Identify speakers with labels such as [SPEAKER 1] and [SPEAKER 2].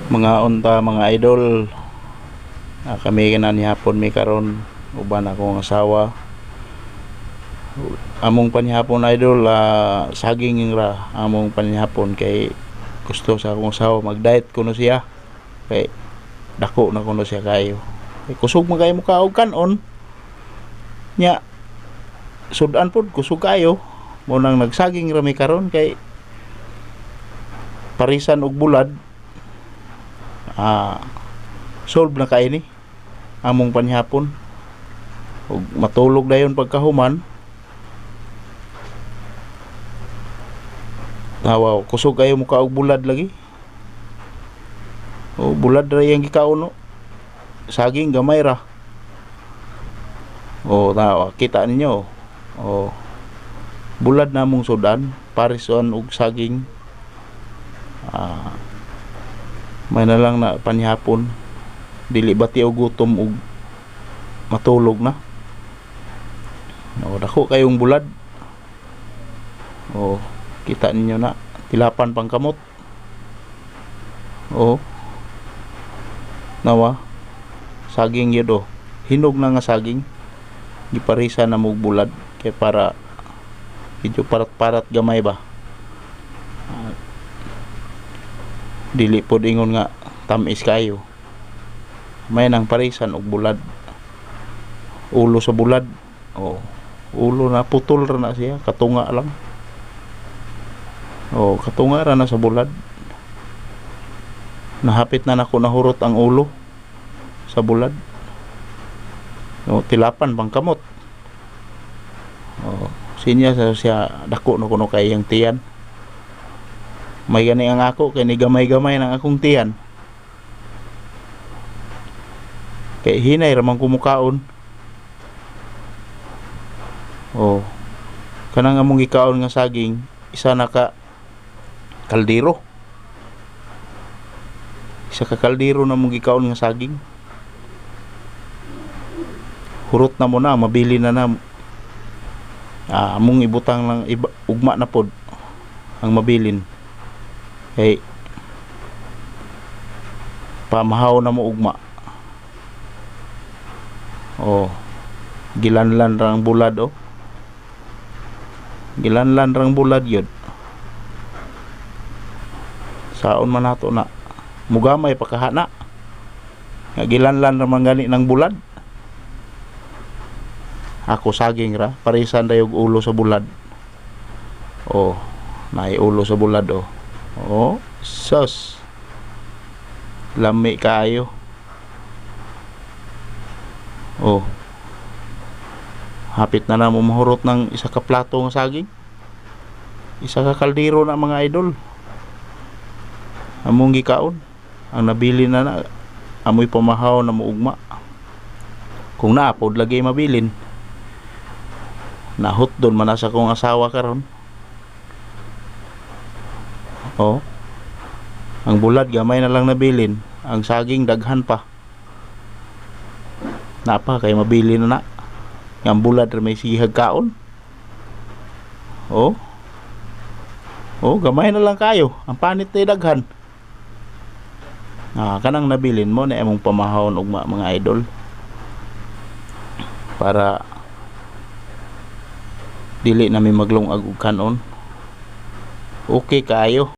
[SPEAKER 1] Mga unta mga idol, kami kanan hapon mi karon uban akong asawa. Among panihapon idol, saging ra among panihapon kay gusto sa akong asawa mag diet kuno siya kay dako na kuno siya kayo. Kay kusog man kayo mukaog kanon nya, sudan pod kusog kayo mo nang nagsaging ra mi karon kay parisan og bulad. Solve na kay ni among panihapon ug matulog dayon pagkahuman. Wow, kusog kayo muka og bulad lagi. Bulad ra yang gikaon no. Saging gamay ra. Kita ninyo. Bulad namong sudan, parison og saging. May na lang na panihapon dili bati og gutom og matulog na. Dako kayong bulad. Kita ninyo na tilapan pang kamot. Nawa saging yun hinog na nga saging giparisa na mog bulad kay para medyo parat-parat gamay ba. Dili pod ingon nga tamis kayo. May nang parisan og bulad. Ulo sa bulad. Ulo na putol ra na siya, katunga lang. Katunga ra na sa bulad. Nahapit na nako nahurot ang ulo sa bulad. Tilapan pang kamot. Sinya sa siya dako na kuno kay yang tiyan. May gani ang ako kay ni gamay-gamay ng akong tiyan. Kay hinay ramang kumukaon. Kanang among gikaon nga saging isa na ka kaldero. Isa ka kaldero na mong gikaon nga saging. Hurot na mo na, mabili na na. Among ibutang lang ugma na pod ang mabilin. Kay pamahaw na mo ugma. Gilanlan rang bulad gilanlan rang bulad yun. Saon man nato na mugamay pakahana nga gilanlan ra man gani ng bulad. Ako saging ra parisan dayog ulo sa bulad. Naay ulo sa bulad sus lami kayo. Hapit na mo mahurot ng isa ka plato ng saging, isa ka kaldero na mga idol among gikaon. Ang nabili na amoy pamahaw na muugma. Kung naapod lagi mabilin nahot doon manasa kong asawa karon. Ang bulad gamay na lang nabilin, ang saging daghan pa. Napa kay mabili na ang bulad ra may sihag kaon. Gamay na lang kayo, ang panit na daghan. Kanang nabilin mo na among pamahawon og mga idol para dili na may maglungag og kanon. Okay kayo.